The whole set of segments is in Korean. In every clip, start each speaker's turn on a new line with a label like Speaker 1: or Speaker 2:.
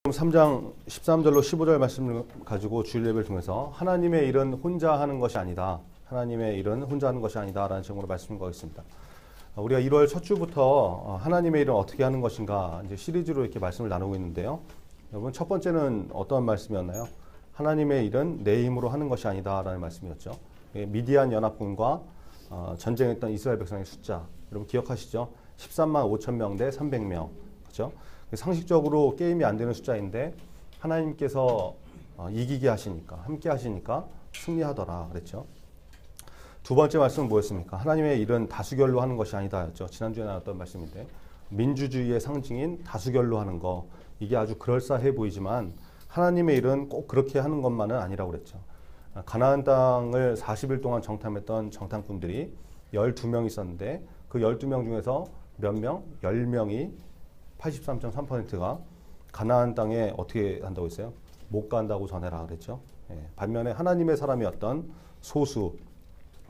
Speaker 1: 3장 13절로 15절 말씀을 가지고 주일 예배를 통해서 하나님의 일은 혼자 하는 것이 아니다. 하나님의 일은 혼자 하는 것이 아니다. 라는 제목으로 말씀을 드리겠습니다. 우리가 1월 첫 주부터 하나님의 일은 어떻게 하는 것인가 이제 시리즈로 이렇게 말씀을 나누고 있는데요. 여러분 첫 번째는 어떤 말씀이었나요? 하나님의 일은 내 힘으로 하는 것이 아니다. 라는 말씀이었죠. 미디안 연합군과 전쟁했던 이스라엘 백성의 숫자. 여러분 기억하시죠? 13만 5천 명 대 300명. 그렇죠? 상식적으로 게임이 안 되는 숫자인데 하나님께서 이기게 하시니까 함께 하시니까 승리하더라 그랬죠. 두 번째 말씀은 뭐였습니까? 하나님의 일은 다수결로 하는 것이 아니다였죠. 지난주에 나눴던 말씀인데 민주주의의 상징인 다수결로 하는 거 이게 아주 그럴싸해 보이지만 하나님의 일은 꼭 그렇게 하는 것만은 아니라고 그랬죠. 가나안 땅을 40일 동안 정탐했던 정탐꾼들이 12명 있었는데 그 12명 중에서 몇 명? 10명이 83.3%가 가나안 땅에 어떻게 한다고 했어요? 못 간다고 전해라 그랬죠. 반면에 하나님의 사람이었던 소수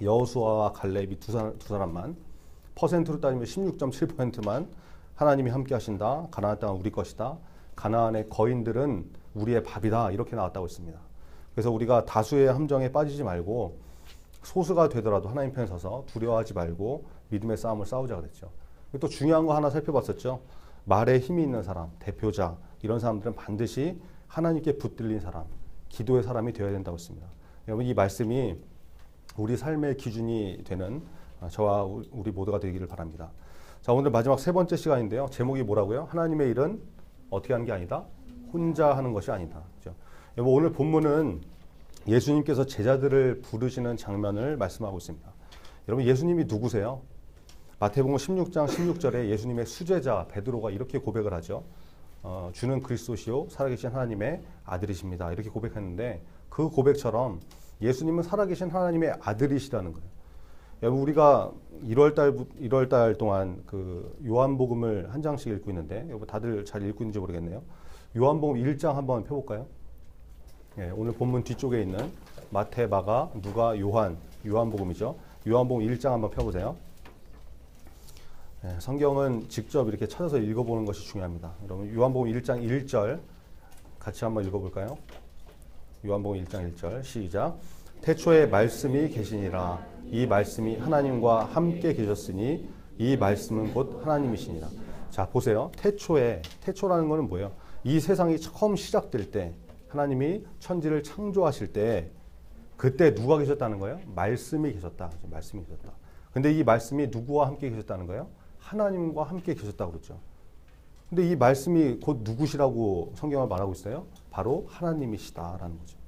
Speaker 1: 여호수아와 갈렙이 두 사람만 퍼센트로 따지면 16.7%만 하나님이 함께 하신다. 가나안 땅은 우리 것이다. 가나안의 거인들은 우리의 밥이다. 이렇게 나왔다고 했습니다. 그래서 우리가 다수의 함정에 빠지지 말고 소수가 되더라도 하나님 편에 서서 두려워하지 말고 믿음의 싸움을 싸우자 그랬죠. 또 중요한 거 하나 살펴봤었죠. 말에 힘이 있는 사람, 대표자 이런 사람들은 반드시 하나님께 붙들린 사람, 기도의 사람이 되어야 된다고 했습니다. 여러분 이 말씀이 우리 삶의 기준이 되는 저와 우리 모두가 되기를 바랍니다. 자, 오늘 마지막 세 번째 시간인데요. 제목이 뭐라고요? 하나님의 일은 어떻게 하는 게 아니다? 혼자 하는 것이 아니다. 그렇죠? 여러분 오늘 본문은 예수님께서 제자들을 부르시는 장면을 말씀하고 있습니다. 여러분 예수님이 누구세요? 마태복음 16장 16절에 예수님의 수제자 베드로가 이렇게 고백을 하죠. 주는 그리스도시요 살아계신 하나님의 아들이십니다. 이렇게 고백했는데 그 고백처럼 예수님은 살아계신 하나님의 아들이시라는 거예요. 여러분 우리가 1월 달 동안 그 요한복음을 한 장씩 읽고 있는데 여러분 다들 잘 읽고 있는지 모르겠네요. 요한복음 1장 한번 펴볼까요? 오늘 본문 뒤쪽에 있는 마태, 마가, 누가, 요한복음이죠. 요한복음 1장 한번 펴보세요. 성경은 직접 이렇게 찾아서 읽어보는 것이 중요합니다. 여러분 요한복음 1장 1절 같이 한번 읽어볼까요? 요한복음 1장 1절 시작. 태초에 말씀이 계시니라. 이 말씀이 하나님과 함께 계셨으니 이 말씀은 곧 하나님이시니라. 자 보세요. 태초라는 것은 뭐예요? 이 세상이 처음 시작될 때 하나님이 천지를 창조하실 때 그때 누가 계셨다는 거예요? 말씀이 계셨다. 말씀이 계셨다. 근데 이 말씀이 누구와 함께 계셨다는 거예요? 하나님과 함께 계셨다고 그랬죠. 근데 이 말씀이 곧 누구시라고 성경을 말하고 있어요? 바로 하나님이시다라는 거죠.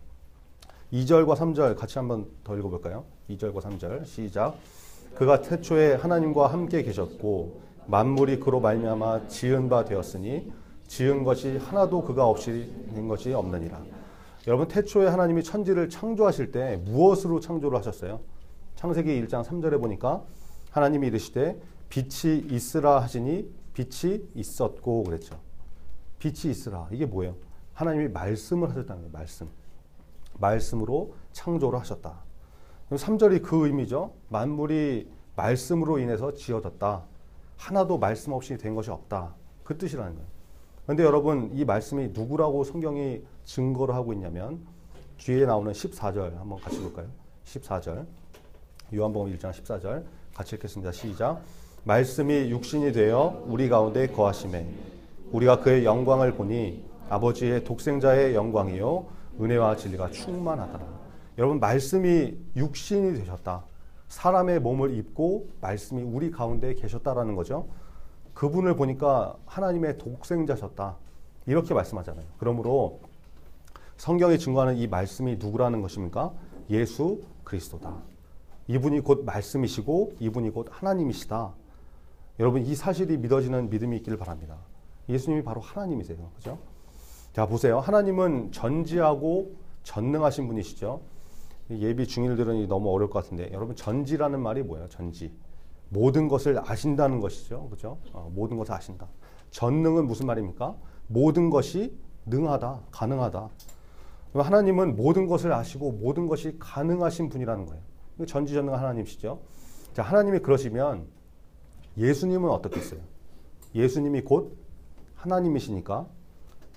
Speaker 1: 2절과 3절 같이 한번 더 읽어볼까요? 2절과 3절 시작. 그가 태초에 하나님과 함께 계셨고 만물이 그로 말미암아 지은 바 되었으니 지은 것이 하나도 그가 없이 된 것이 없느니라. 여러분 태초에 하나님이 천지를 창조하실 때 무엇으로 창조를 하셨어요? 창세기 1장 3절에 보니까 하나님이 이르시되 빛이 있으라 하시니 빛이 있었고 그랬죠. 빛이 있으라. 이게 뭐예요? 하나님이 말씀을 하셨다는 거예요. 말씀으로 창조를 하셨다. 3절이 그 의미죠. 만물이 말씀으로 인해서 지어졌다. 하나도 말씀 없이 된 것이 없다. 그 뜻이라는 거예요. 그런데 여러분 이 말씀이 누구라고 성경이 증거를 하고 있냐면 뒤에 나오는 14절 한번 같이 볼까요? 14절 요한복음 1장 14절 같이 읽겠습니다. 시작. 말씀이 육신이 되어 우리 가운데 거하심에 우리가 그의 영광을 보니 아버지의 독생자의 영광이요 은혜와 진리가 충만하더라. 여러분 말씀이 육신이 되셨다. 사람의 몸을 입고 말씀이 우리 가운데 계셨다라는 거죠. 그분을 보니까 하나님의 독생자셨다. 이렇게 말씀하잖아요. 그러므로 성경이 증거하는 이 말씀이 누구라는 것입니까? 예수 그리스도다. 이분이 곧 말씀이시고 이분이 곧 하나님이시다. 여러분 이 사실이 믿어지는 믿음이 있기를 바랍니다. 예수님이 바로 하나님이세요. 그죠? 자 보세요. 하나님은 전지하고 전능하신 분이시죠. 예비 중일들은 너무 어려울 것 같은데 여러분 전지라는 말이 뭐예요? 전지. 모든 것을 아신다는 것이죠. 그죠? 모든 것을 아신다. 전능은 무슨 말입니까? 모든 것이 능하다. 가능하다. 하나님은 모든 것을 아시고 모든 것이 가능하신 분이라는 거예요. 전지전능한 하나님이시죠. 자, 하나님이 그러시면 예수님은 어떻겠어요? 예수님이 곧 하나님이시니까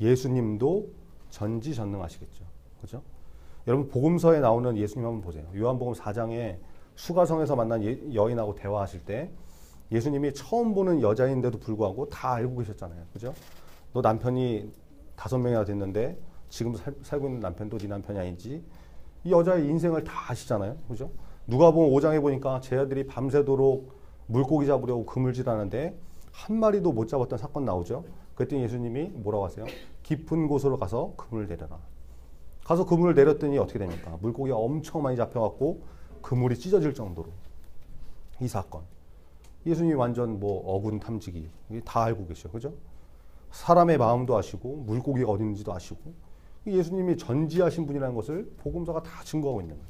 Speaker 1: 예수님도 전지전능하시겠죠. 그죠? 여러분 복음서에 나오는 예수님 한번 보세요. 요한복음 4장에 수가성에서 만난 여인하고 대화하실 때 예수님이 처음 보는 여자인데도 불구하고 다 알고 계셨잖아요. 그죠? 너 남편이 5명이나 됐는데 지금 살고 있는 남편도 네 남편이 아닌지 이 여자의 인생을 다 아시잖아요. 그죠? 누가복음 5장에 보니까 제 아들이 밤새도록 물고기 잡으려고 그물질하는데 한 마리도 못 잡았던 사건 나오죠. 그랬더니 예수님이 뭐라고 하세요? 깊은 곳으로 가서 그물을 내려라. 가서 그물을 내렸더니 어떻게 됩니까? 물고기가 엄청 많이 잡혀갖고 그물이 찢어질 정도로. 이 사건. 예수님이 완전 뭐 어군 탐지기 다 알고 계셔. 그죠? 사람의 마음도 아시고 물고기가 어디 있는지도 아시고 예수님이 전지하신 분이라는 것을 복음서가 다 증거하고 있는 거예요.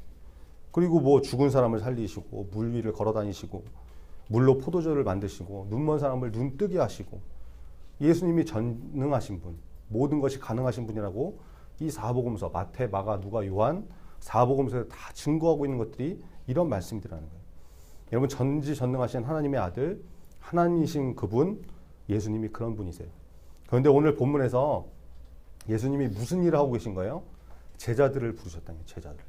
Speaker 1: 그리고 뭐 죽은 사람을 살리시고 물 위를 걸어 다니시고 물로 포도주를 만드시고 눈먼 사람을 눈 뜨게 하시고 예수님이 전능하신 분, 모든 것이 가능하신 분이라고 이 사복음서 마태, 마가, 누가, 요한 사복음서에 다 증거하고 있는 것들이 이런 말씀이라는 거예요. 여러분 전지전능하신 하나님의 아들, 하나님이신 그분, 예수님이 그런 분이세요. 그런데 오늘 본문에서 예수님이 무슨 일을 하고 계신 거예요? 제자들을 부르셨다는 거예요. 제자들.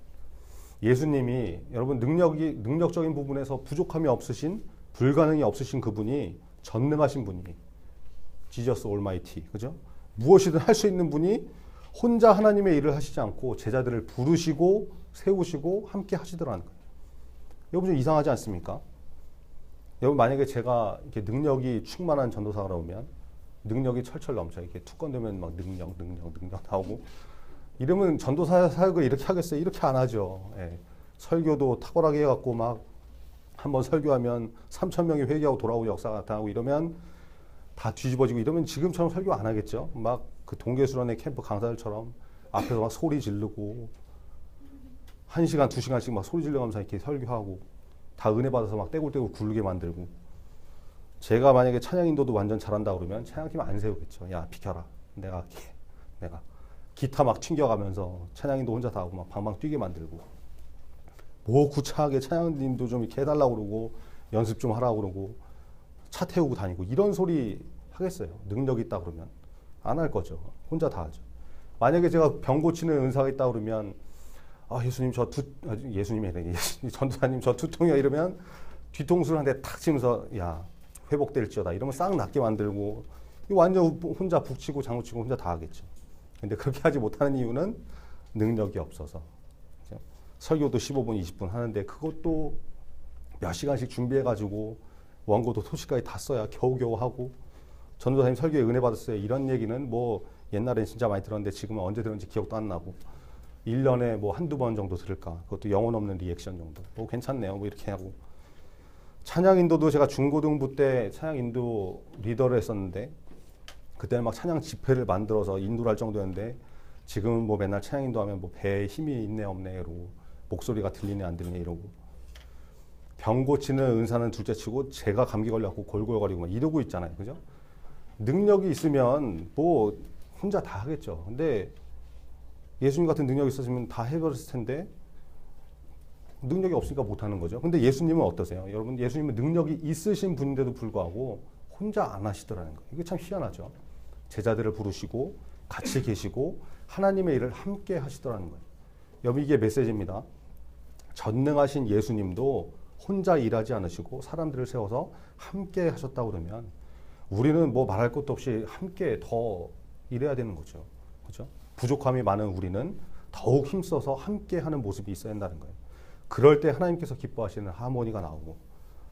Speaker 1: 예수님이 여러분 능력적인 부분에서 부족함이 없으신 불가능이 없으신 그분이 전능하신 분이 지저스 올마이티 그죠? 무엇이든 할 수 있는 분이 혼자 하나님의 일을 하시지 않고 제자들을 부르시고 세우시고 함께 하시더라는 거예요. 여러분 좀 이상하지 않습니까? 여러분 만약에 제가 이렇게 능력이 충만한 전도사가 오면 능력이 철철 넘쳐 이렇게 투건되면 막 능력 나오고 이러면 전도사 사역을 이렇게 하겠어요? 이렇게 안 하죠. 예. 설교도 탁월하게 해갖고 막 한번 설교하면 3,000명이 회개하고 돌아오고 역사가 나타나고 이러면 다 뒤집어지고 이러면 지금처럼 설교 안 하겠죠. 막 그 동계수련회 캠프 강사들처럼 앞에서 막 소리 지르고 1시간, 2시간씩 막 소리 지르면서 이렇게 설교하고 다 은혜 받아서 막 떼굴떼굴 굴게 만들고 제가 만약에 찬양 인도도 완전 잘한다 그러면 찬양팀 안 세우겠죠. 야 비켜라. 내가 기타 막 튕겨가면서 찬양 인도 혼자 다 하고 막 방방 뛰게 만들고 뭐 구차하게 찬양 인도 좀 이렇게 해달라고 그러고 연습 좀 하라고 그러고 차 태우고 다니고 이런 소리 하겠어요. 능력 있다 그러면 안 할 거죠. 혼자 다 하죠. 만약에 제가 병 고치는 은사가 있다 그러면 아 예수님 예수님이 아니라 전도사님 저 두통이야 이러면 뒤통수를 한 대 탁 치면서 야 회복될지어다 이러면 싹 낫게 만들고 완전 혼자 북치고 장구치고 혼자 다 하겠죠. 근데 그렇게 하지 못하는 이유는 능력이 없어서. 그렇죠? 설교도 15분 20분 하는데 그것도 몇 시간씩 준비해가지고 원고도 소식까지 다 써야 겨우겨우 하고 전도사님 설교에 은혜 받았어요. 이런 얘기는 뭐 옛날엔 진짜 많이 들었는데 지금은 언제 들었는지 기억도 안 나고 1년에 뭐 한두 번 정도 들을까. 그것도 영혼 없는 리액션 정도. 뭐 괜찮네요. 뭐 이렇게 하고. 찬양 인도도 제가 중고등부 때 찬양 인도 리더를 했었는데 그때는 막 찬양 집회를 만들어서 인도를 할 정도였는데 지금은 뭐 맨날 찬양 인도하면 뭐 배에 힘이 있네 없네 이러고 목소리가 들리네 안 들리네 이러고 병 고치는 은사는 둘째치고 제가 감기 걸려갖고 골골거리고 막 이러고 있잖아요. 그죠? 능력이 있으면 뭐 혼자 다 하겠죠. 근데 예수님 같은 능력이 있었으면 다 해버렸을 텐데 능력이 없으니까 못하는 거죠. 근데 예수님은 어떠세요? 여러분 예수님은 능력이 있으신 분인데도 불구하고 혼자 안 하시더라는 거예요. 이게 참 희한하죠. 제자들을 부르시고 같이 계시고 하나님의 일을 함께 하시더라는 거예요. 여러분 이게 메시지입니다. 전능하신 예수님도 혼자 일하지 않으시고 사람들을 세워서 함께 하셨다고 그러면 우리는 뭐 말할 것도 없이 함께 더 일해야 되는 거죠. 그렇죠? 부족함이 많은 우리는 더욱 힘써서 함께 하는 모습이 있어야 한다는 거예요. 그럴 때 하나님께서 기뻐하시는 하모니가 나오고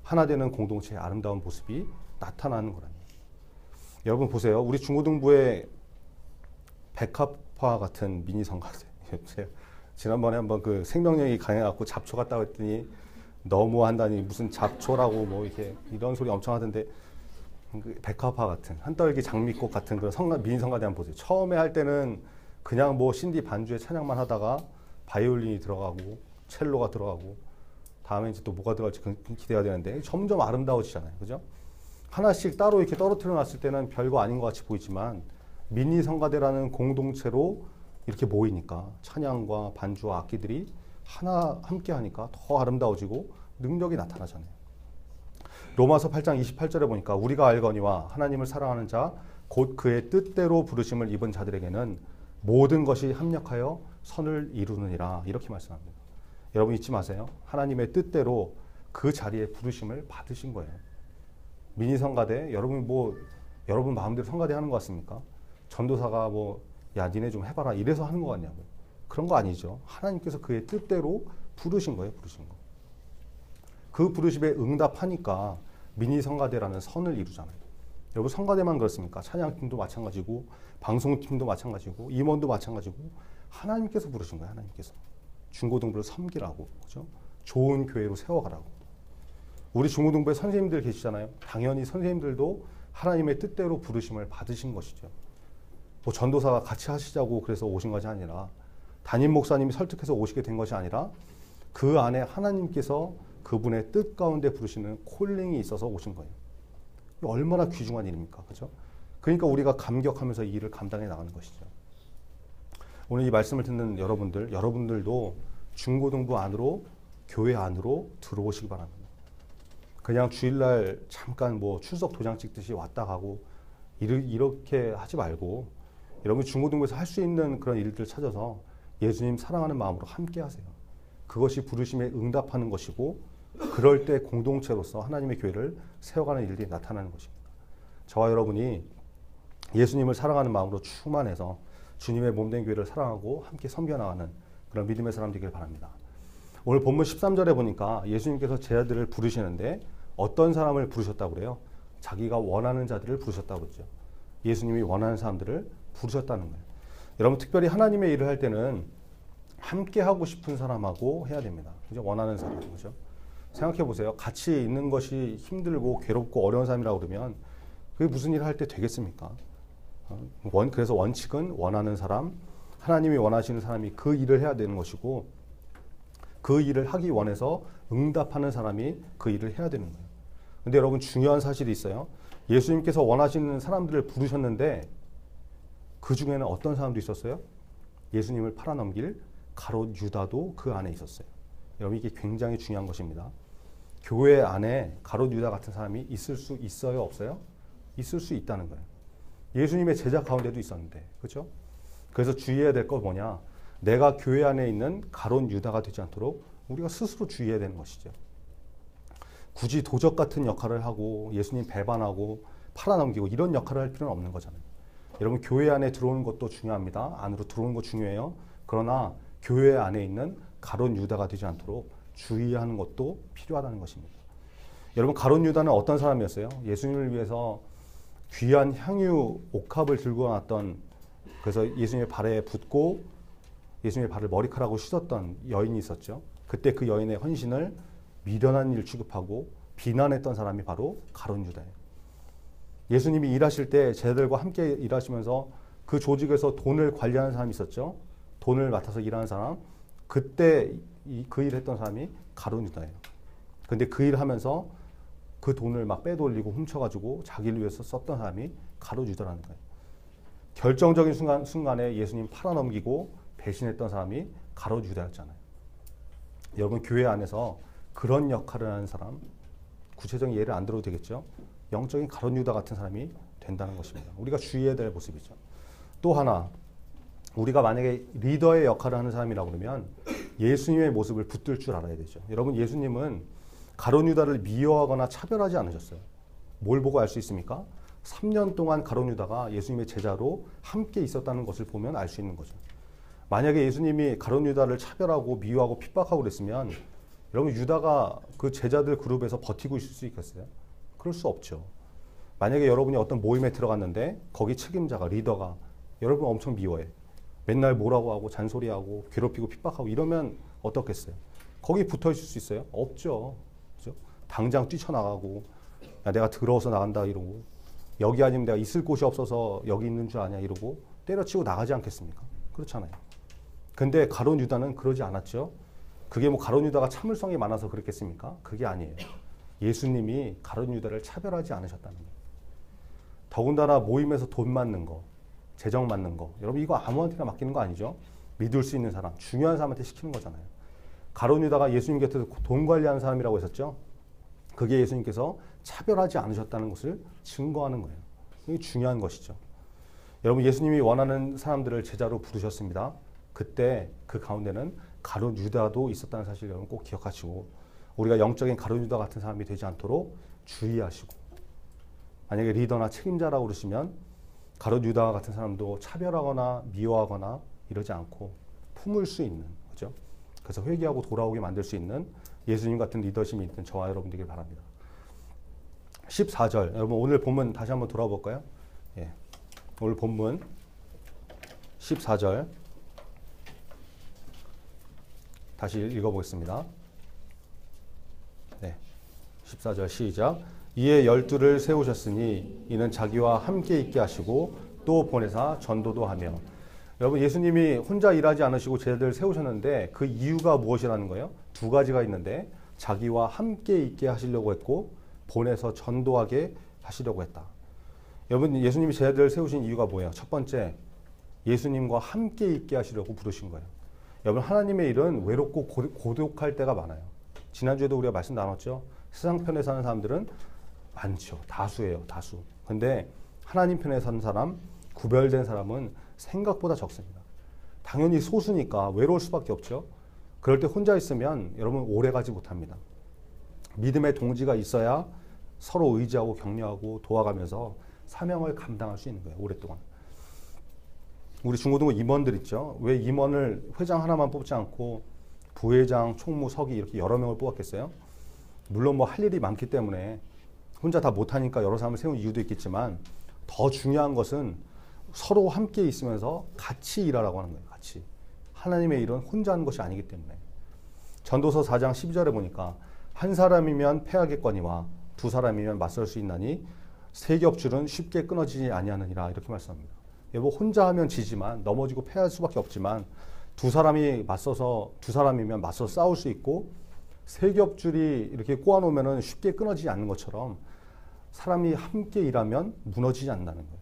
Speaker 1: 하나 되는 공동체의 아름다운 모습이 나타나는 거라는 거예요. 여러분 보세요. 우리 중고등부에 백합화 같은 미니 성가대. 지난번에 한번 그 생명력이 강해갖고 잡초 갔다 했더니 너무 한다니 무슨 잡초라고 뭐 이렇게 이런 소리 엄청 하던데 그 백합화 같은 한떨기 장미꽃 같은 그런 미니 성가대 한번 보세요. 처음에 할 때는 그냥 뭐 신디 반주에 찬양만 하다가 바이올린이 들어가고 첼로가 들어가고 다음에 이제 또 뭐가 들어갈지 기대가 되는데 점점 아름다워지잖아요. 그죠? 하나씩 따로 이렇게 떨어뜨려 놨을 때는 별거 아닌 것 같이 보이지만 미니 성가대라는 공동체로 이렇게 모이니까 찬양과 반주와 악기들이 하나 함께 하니까 더 아름다워지고 능력이 나타나잖아요. 로마서 8장 28절에 보니까 우리가 알거니와 하나님을 사랑하는 자 곧 그의 뜻대로 부르심을 입은 자들에게는 모든 것이 합력하여 선을 이루느니라. 이렇게 말씀합니다. 여러분 잊지 마세요. 하나님의 뜻대로 그 자리에 부르심을 받으신 거예요. 미니 성가대, 여러분 마음대로 성가대 하는 것 같습니까? 전도사가 야 니네 좀 해봐라 이래서 하는 거 같냐고요. 그런 거 아니죠. 하나님께서 그의 뜻대로 부르신 거예요. 부르신 거. 그 부르심에 응답하니까 미니 성가대라는 선을 이루잖아요. 여러분 성가대만 그렇습니까? 찬양팀도 마찬가지고 방송팀도 마찬가지고 임원도 마찬가지고 하나님께서 부르신 거예요. 하나님께서. 중고등부를 섬기라고. 그죠? 좋은 교회로 세워가라고. 우리 중고등부에 선생님들 계시잖아요. 당연히 선생님들도 하나님의 뜻대로 부르심을 받으신 것이죠. 전도사가 같이 하시자고 그래서 오신 것이 아니라 담임 목사님이 설득해서 오시게 된 것이 아니라 그 안에 하나님께서 그분의 뜻 가운데 부르시는 콜링이 있어서 오신 거예요. 얼마나 귀중한 일입니까? 그죠? 그러니까 우리가 감격하면서 이 일을 감당해 나가는 것이죠. 오늘 이 말씀을 듣는 여러분들도 중고등부 안으로, 교회 안으로 들어오시기 바랍니다. 그냥 주일날 잠깐 출석 도장 찍듯이 왔다 가고 이렇게 하지 말고 여러분 중고등부에서 할 수 있는 그런 일들을 찾아서 예수님 사랑하는 마음으로 함께 하세요. 그것이 부르심에 응답하는 것이고 그럴 때 공동체로서 하나님의 교회를 세워가는 일들이 나타나는 것입니다. 저와 여러분이 예수님을 사랑하는 마음으로 충만해서 주님의 몸된 교회를 사랑하고 함께 섬겨나가는 그런 믿음의 사람 되길 바랍니다. 오늘 본문 13절에 보니까 예수님께서 제자들을 부르시는데 어떤 사람을 부르셨다고 그래요? 자기가 원하는 자들을 부르셨다고 그러죠. 예수님이 원하는 사람들을 부르셨다는 거예요. 여러분 특별히 하나님의 일을 할 때는 함께 하고 싶은 사람하고 해야 됩니다. 그죠? 원하는 사람. 그죠? 생각해 보세요. 같이 있는 것이 힘들고 괴롭고 어려운 사람이라고 그러면 그게 무슨 일을 할 때 되겠습니까? 그래서 원칙은 원하는 사람, 하나님이 원하시는 사람이 그 일을 해야 되는 것이고 그 일을 하기 원해서 응답하는 사람이 그 일을 해야 되는 거예요. 근데 여러분 중요한 사실이 있어요. 예수님께서 원하시는 사람들을 부르셨는데 그 중에는 어떤 사람도 있었어요? 예수님을 팔아넘길 가롯 유다도 그 안에 있었어요. 여러분 이게 굉장히 중요한 것입니다. 교회 안에 가롯 유다 같은 사람이 있을 수 있어요? 없어요? 있을 수 있다는 거예요. 예수님의 제자 가운데도 있었는데, 그렇죠? 그래서 주의해야 될 건 뭐냐? 내가 교회 안에 있는 가롯 유다가 되지 않도록 우리가 스스로 주의해야 되는 것이죠. 굳이 도적 같은 역할을 하고 예수님 배반하고 팔아넘기고 이런 역할을 할 필요는 없는 거잖아요. 여러분 교회 안에 들어오는 것도 중요합니다. 안으로 들어오는 거 중요해요. 그러나 교회 안에 있는 가롯 유다가 되지 않도록 주의하는 것도 필요하다는 것입니다. 여러분 가롯 유다는 어떤 사람이었어요? 예수님을 위해서 귀한 향유 옥합을 들고 왔던, 그래서 예수님의 발에 붓고 예수님의 발을 머리카락으로 씻었던 여인이 있었죠. 그때 그 여인의 헌신을 미련한 일 취급하고 비난했던 사람이 바로 가롯 유다예요. 예수님이 일하실 때 제자들과 함께 일하시면서 그 조직에서 돈을 관리하는 사람이 있었죠. 돈을 맡아서 일하는 사람. 그때 그 일을 했던 사람이 가롯 유다예요. 근데 그 일을 하면서 그 돈을 막 빼돌리고 훔쳐가지고 자기를 위해서 썼던 사람이 가롯 유다라는 거예요. 결정적인 순간에 예수님 팔아넘기고 배신했던 사람이 가롯 유다였잖아요. 여러분 교회 안에서 그런 역할을 하는 사람, 구체적인 예를 안 들어도 되겠죠. 영적인 가롯 유다 같은 사람이 된다는 것입니다. 우리가 주의해야 될 모습이죠. 또 하나, 우리가 만약에 리더의 역할을 하는 사람이라고 그러면 예수님의 모습을 붙들 줄 알아야 되죠. 여러분 예수님은 가롯 유다를 미워하거나 차별하지 않으셨어요. 뭘 보고 알 수 있습니까? 3년 동안 가롯 유다가 예수님의 제자로 함께 있었다는 것을 보면 알 수 있는 거죠. 만약에 예수님이 가롯 유다를 차별하고 미워하고 핍박하고 그랬으면 여러분 유다가 그 제자들 그룹에서 버티고 있을 수 있겠어요? 그럴 수 없죠. 만약에 여러분이 어떤 모임에 들어갔는데 거기 책임자가, 리더가 여러분 엄청 미워해. 맨날 뭐라고 하고 잔소리하고 괴롭히고 핍박하고 이러면 어떻겠어요? 거기 붙어 있을 수 있어요? 없죠. 그죠? 당장 뛰쳐나가고 야, 내가 더러워서 나간다 이러고 여기 아니면 내가 있을 곳이 없어서 여기 있는 줄 아냐 이러고 때려치고 나가지 않겠습니까? 그렇잖아요. 근데 가롯 유다는 그러지 않았죠. 그게 가롯 유다가 참을성이 많아서 그랬겠습니까? 그게 아니에요. 예수님이 가롯 유다를 차별하지 않으셨다는 거예요. 더군다나 모임에서 돈 맞는 거, 재정 맞는 거, 여러분 이거 아무한테나 맡기는 거 아니죠? 믿을 수 있는 사람, 중요한 사람한테 시키는 거잖아요. 가롯 유다가 예수님 곁에서 돈 관리하는 사람이라고 했었죠. 그게 예수님께서 차별하지 않으셨다는 것을 증거하는 거예요. 이게 중요한 것이죠. 여러분 예수님이 원하는 사람들을 제자로 부르셨습니다. 그때 그 가운데는 가룟 유다도 있었다는 사실 여러분 꼭 기억하시고 우리가 영적인 가룟 유다 같은 사람이 되지 않도록 주의하시고 만약에 리더나 책임자라고 그러시면 가룟 유다 같은 사람도 차별하거나 미워하거나 이러지 않고 품을 수 있는 거죠. 그래서 회개하고 돌아오게 만들 수 있는 예수님 같은 리더십이 있는 저와 여러분 되길 바랍니다. 14절 여러분 오늘 본문 다시 한번 돌아볼까요? 예. 오늘 본문 14절 다시 읽어보겠습니다. 네, 14절 시작. 이에 12를 세우셨으니 이는 자기와 함께 있게 하시고 또 보내사 전도도 하며. 여러분 예수님이 혼자 일하지 않으시고 제자들을 세우셨는데 그 이유가 무엇이라는 거예요? 두 가지가 있는데 자기와 함께 있게 하시려고 했고 보내서 전도하게 하시려고 했다. 여러분 예수님이 제자들을 세우신 이유가 뭐예요? 첫 번째, 예수님과 함께 있게 하시려고 부르신 거예요. 여러분 하나님의 일은 외롭고 고독할 때가 많아요. 지난주에도 우리가 말씀 나눴죠. 세상 편에 사는 사람들은 많죠. 다수예요. 다수. 근데 하나님 편에 사는 사람, 구별된 사람은 생각보다 적습니다. 당연히 소수니까 외로울 수밖에 없죠. 그럴 때 혼자 있으면 여러분 오래 가지 못합니다. 믿음의 동지가 있어야 서로 의지하고 격려하고 도와가면서 사명을 감당할 수 있는 거예요. 오랫동안. 우리 중고등부 임원들 있죠. 왜 임원을 회장 하나만 뽑지 않고 부회장, 총무, 서기 이렇게 여러 명을 뽑았겠어요? 물론 뭐 할 일이 많기 때문에 혼자 다 못하니까 여러 사람을 세운 이유도 있겠지만 더 중요한 것은 서로 함께 있으면서 같이 일하라고 하는 거예요. 같이. 하나님의 일은 혼자 하는 것이 아니기 때문에. 전도서 4장 12절에 보니까 한 사람이면 패하겠거니와 두 사람이면 맞설 수 있나니 세 겹줄은 쉽게 끊어지지 아니하느니라 이렇게 말씀합니다. 여보 혼자 하면 지지만 넘어지고 패할 수밖에 없지만 두 사람이 맞서서 두 사람이면 맞서 싸울 수 있고 세 겹줄이 이렇게 꼬아놓으면 쉽게 끊어지지 않는 것처럼 사람이 함께 일하면 무너지지 않는다는 거예요.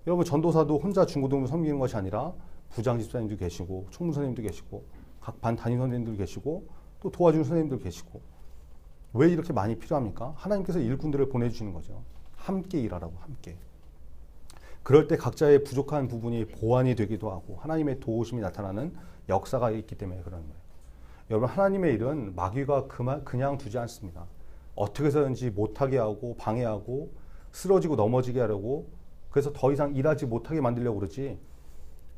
Speaker 1: 여러분 전도사도 혼자 중고등부 섬기는 것이 아니라 부장 집사님도 계시고 총무 선생님도 계시고 각 반 담임 선생님도 계시고 또 도와주는 선생님도 계시고 왜 이렇게 많이 필요합니까? 하나님께서 일꾼들을 보내주시는 거죠. 함께 일하라고 함께. 그럴 때 각자의 부족한 부분이 보완이 되기도 하고 하나님의 도우심이 나타나는 역사가 있기 때문에 그런 거예요. 여러분 하나님의 일은 마귀가 그냥 두지 않습니다. 어떻게 해서든지 못하게 하고 방해하고 쓰러지고 넘어지게 하려고 그래서 더 이상 일하지 못하게 만들려고 그러지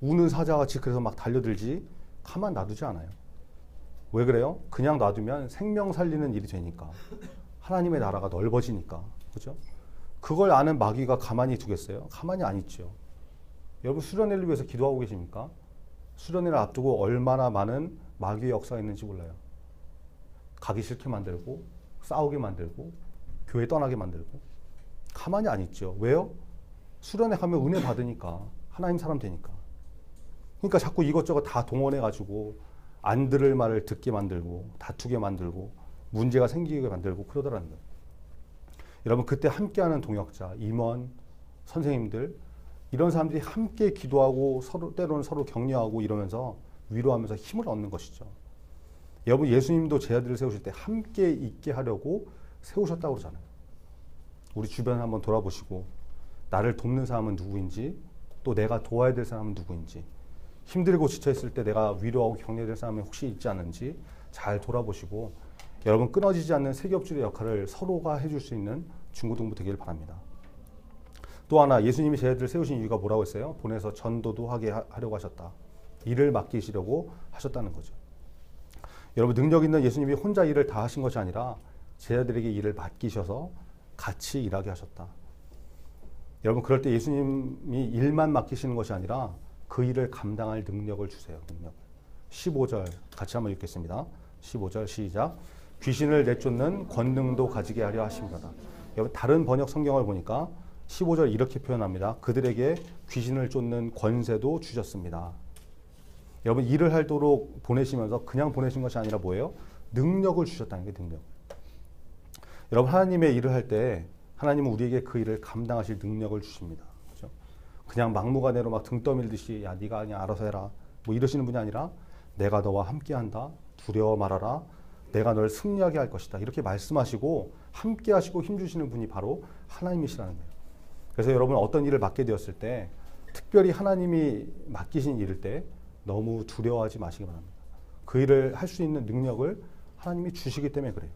Speaker 1: 우는 사자같이 그래서 막 달려들지 가만 놔두지 않아요. 왜 그래요? 그냥 놔두면 생명 살리는 일이 되니까 하나님의 나라가 넓어지니까 그죠? 그걸 아는 마귀가 가만히 두겠어요? 가만히 안 있죠. 여러분 수련회를 위해서 기도하고 계십니까? 수련회를 앞두고 얼마나 많은 마귀의 역사가 있는지 몰라요. 가기 싫게 만들고 싸우게 만들고 교회 떠나게 만들고 가만히 안 있죠. 왜요? 수련회 가면 은혜 받으니까 하나님 사람 되니까. 그러니까 자꾸 이것저것 다 동원해가지고 안 들을 말을 듣게 만들고 다투게 만들고 문제가 생기게 만들고 그러더라는 거예요. 여러분 그때 함께하는 동역자, 임원, 선생님들 이런 사람들이 함께 기도하고 서로 때로는 서로 격려하고 이러면서 위로하면서 힘을 얻는 것이죠. 여러분 예수님도 제자들을 세우실 때 함께 있게 하려고 세우셨다고 그러잖아요. 우리 주변을 한번 돌아보시고 나를 돕는 사람은 누구인지 또 내가 도와야 될 사람은 누구인지 힘들고 지쳐있을 때 내가 위로하고 격려될 사람이 혹시 있지 않은지 잘 돌아보시고 여러분 끊어지지 않는 세 겹줄의 역할을 서로가 해줄 수 있는 중고등부 되길 바랍니다. 또 하나 예수님이 제자들을 세우신 이유가 뭐라고 했어요? 보내서 전도도 하게 하려고 하셨다. 일을 맡기시려고 하셨다는 거죠. 여러분 능력 있는 예수님이 혼자 일을 다 하신 것이 아니라 제자들에게 일을 맡기셔서 같이 일하게 하셨다. 여러분 그럴 때 예수님이 일만 맡기시는 것이 아니라 그 일을 감당할 능력을 주세요. 능력. 15절 같이 한번 읽겠습니다. 15절 시작. 귀신을 내쫓는 권능도 가지게 하려 하십니다. 여러분 다른 번역 성경을 보니까 15절 이렇게 표현합니다. 그들에게 귀신을 쫓는 권세도 주셨습니다. 여러분 일을 하도록 보내시면서 그냥 보내신 것이 아니라 뭐예요? 능력을 주셨다는 게 능력. 여러분 하나님의 일을 할 때 하나님은 우리에게 그 일을 감당하실 능력을 주십니다. 그렇죠? 그냥 막무가내로 막 등 떠밀듯이 야 네가 그냥 알아서 해라 뭐 이러시는 분이 아니라 내가 너와 함께한다. 두려워 말아라. 내가 널 승리하게 할 것이다. 이렇게 말씀하시고 함께 하시고 힘주시는 분이 바로 하나님이시라는 거예요. 그래서 여러분 어떤 일을 맡게 되었을 때 특별히 하나님이 맡기신 일일 때 너무 두려워하지 마시기 바랍니다. 그 일을 할 수 있는 능력을 하나님이 주시기 때문에 그래요.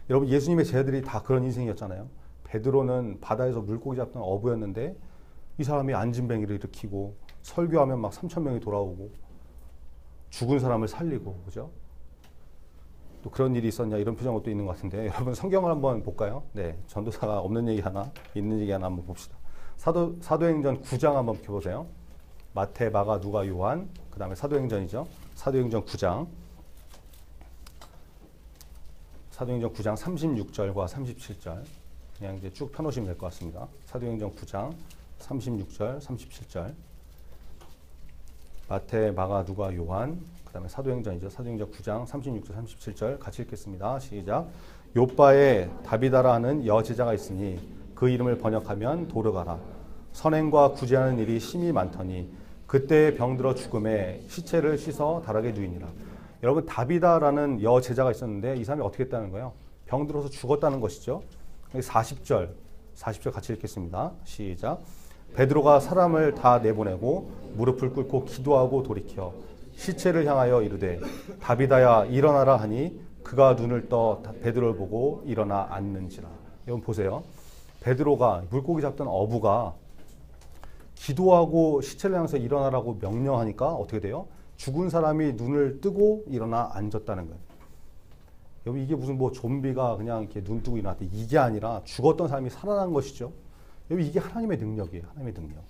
Speaker 1: 여러분 예수님의 제자들이 다 그런 인생이었잖아요. 베드로는 바다에서 물고기 잡던 어부였는데 이 사람이 안진뱅이를 일으키고 설교하면 막 3,000명이 돌아오고 죽은 사람을 살리고 그죠? 또 그런 일이 있었냐 이런 표정은 또 있는 것 같은데 여러분 성경을 한번 볼까요? 네, 전도사가 없는 얘기 하나 있는 얘기 하나 한번 봅시다. 사도행전 9장 한번 펴보세요. 마태, 마가, 누가, 요한 그 다음에 사도행전이죠. 사도행전 9장 36절과 37절 그냥 이제 쭉 펴놓으시면 될 것 같습니다. 사도행전 9장 36절, 37절 마태, 마가, 누가, 요한 그 다음에 사도행전이죠. 사도행전 9장 36절, 37절 같이 읽겠습니다. 시작. 요바에 다비다라 하는 여제자가 있으니 그 이름을 번역하면 도르가라. 선행과 구제하는 일이 심히 많더니 그때 병들어 죽음에 시체를 씻어 다락에 누이니라. 여러분 다비다라는 여제자가 있었는데 이 사람이 어떻게 했다는 거예요? 병들어서 죽었다는 것이죠. 40절 같이 읽겠습니다. 시작. 베드로가 사람을 다 내보내고 무릎을 꿇고 기도하고 돌이켜 시체를 향하여 이르되 다비다야 일어나라 하니 그가 눈을 떠 베드로를 보고 일어나 앉는지라. 여러분 보세요. 베드로가 물고기 잡던 어부가 기도하고 시체를 향해서 일어나라고 명령하니까 어떻게 돼요? 죽은 사람이 눈을 뜨고 일어나 앉았다는 거예요. 여러분 이게 무슨 뭐 좀비가 그냥 이렇게 눈 뜨고 일어났다 이게 아니라 죽었던 사람이 살아난 것이죠. 여러분 이게 하나님의 능력이에요. 하나님의 능력.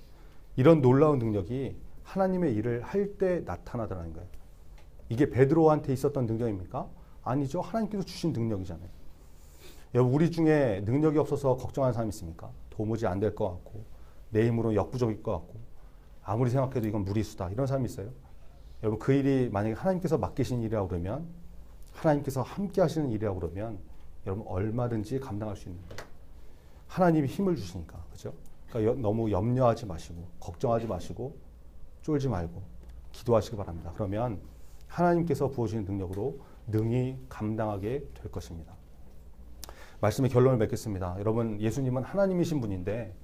Speaker 1: 이런 놀라운 능력이 하나님의 일을 할 때 나타나더라는 거예요. 이게 베드로한테 있었던 능력입니까? 아니죠. 하나님께서 주신 능력이잖아요. 여러분 우리 중에 능력이 없어서 걱정하는 사람이 있습니까? 도무지 안 될 것 같고 내 힘으로 역부족일 것 같고 아무리 생각해도 이건 무리수다 이런 사람이 있어요. 여러분 그 일이 만약에 하나님께서 맡기신 일이라고 그러면 하나님께서 함께 하시는 일이라고 그러면 여러분 얼마든지 감당할 수 있는 거예요. 하나님이 힘을 주시니까 그죠? 그러니까 너무 염려하지 마시고 걱정하지 마시고 쫄지 말고 기도하시기 바랍니다. 그러면 하나님께서 부어주시는 능력으로 능히 감당하게 될 것입니다. 말씀의 결론을 맺겠습니다. 여러분 예수님은 하나님이신 분인데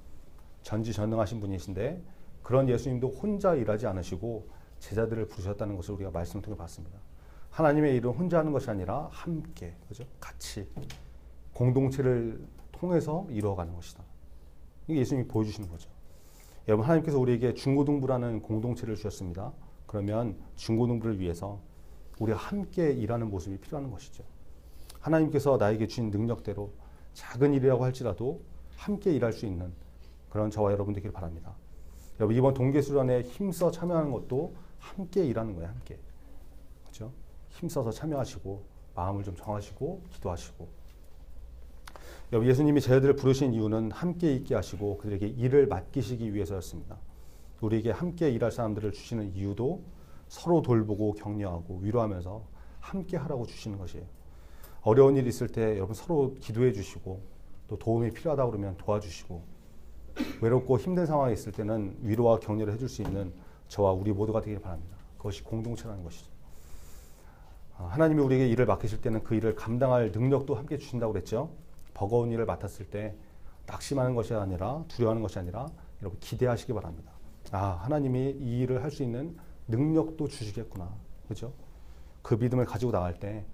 Speaker 1: 전지전능하신 분이신데 그런 예수님도 혼자 일하지 않으시고 제자들을 부르셨다는 것을 우리가 말씀을 통해 봤습니다. 하나님의 일은 혼자 하는 것이 아니라 함께, 그죠? 같이 공동체를 통해서 이루어가는 것이다. 이게 예수님이 보여주시는 거죠. 여러분 하나님께서 우리에게 중고등부라는 공동체를 주셨습니다. 그러면 중고등부를 위해서 우리가 함께 일하는 모습이 필요한 것이죠. 하나님께서 나에게 주신 능력대로 작은 일이라고 할지라도 함께 일할 수 있는 그런 저와 여러분 되기를 바랍니다. 여러분 이번 동계수련에 힘써 참여하는 것도 함께 일하는 거예요. 함께. 그렇죠? 힘써서 참여하시고 마음을 좀 정하시고 기도하시고. 여러분 예수님이 제자들을 부르신 이유는 함께 있게 하시고 그들에게 일을 맡기시기 위해서였습니다. 우리에게 함께 일할 사람들을 주시는 이유도 서로 돌보고 격려하고 위로하면서 함께 하라고 주시는 것이에요. 어려운 일이 있을 때 여러분 서로 기도해 주시고 또 도움이 필요하다 그러면 도와주시고 외롭고 힘든 상황에 있을 때는 위로와 격려를 해줄 수 있는 저와 우리 모두가 되길 바랍니다. 그것이 공동체라는 것이죠. 하나님이 우리에게 일을 맡기실 때는 그 일을 감당할 능력도 함께 주신다고 그랬죠. 버거운 일을 맡았을 때 낙심하는 것이 아니라 두려워하는 것이 아니라 여러분 기대하시기 바랍니다. 하나님이 이 일을 할 수 있는 능력도 주시겠구나. 그렇죠? 그 믿음을 가지고 나갈 때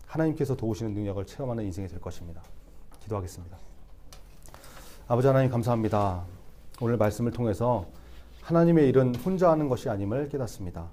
Speaker 1: 하나님께서 도우시는 능력을 체험하는 인생이 될 것입니다. 기도하겠습니다. 아버지 하나님 감사합니다. 오늘 말씀을 통해서 하나님의 일은 혼자 하는 것이 아님을 깨닫습니다.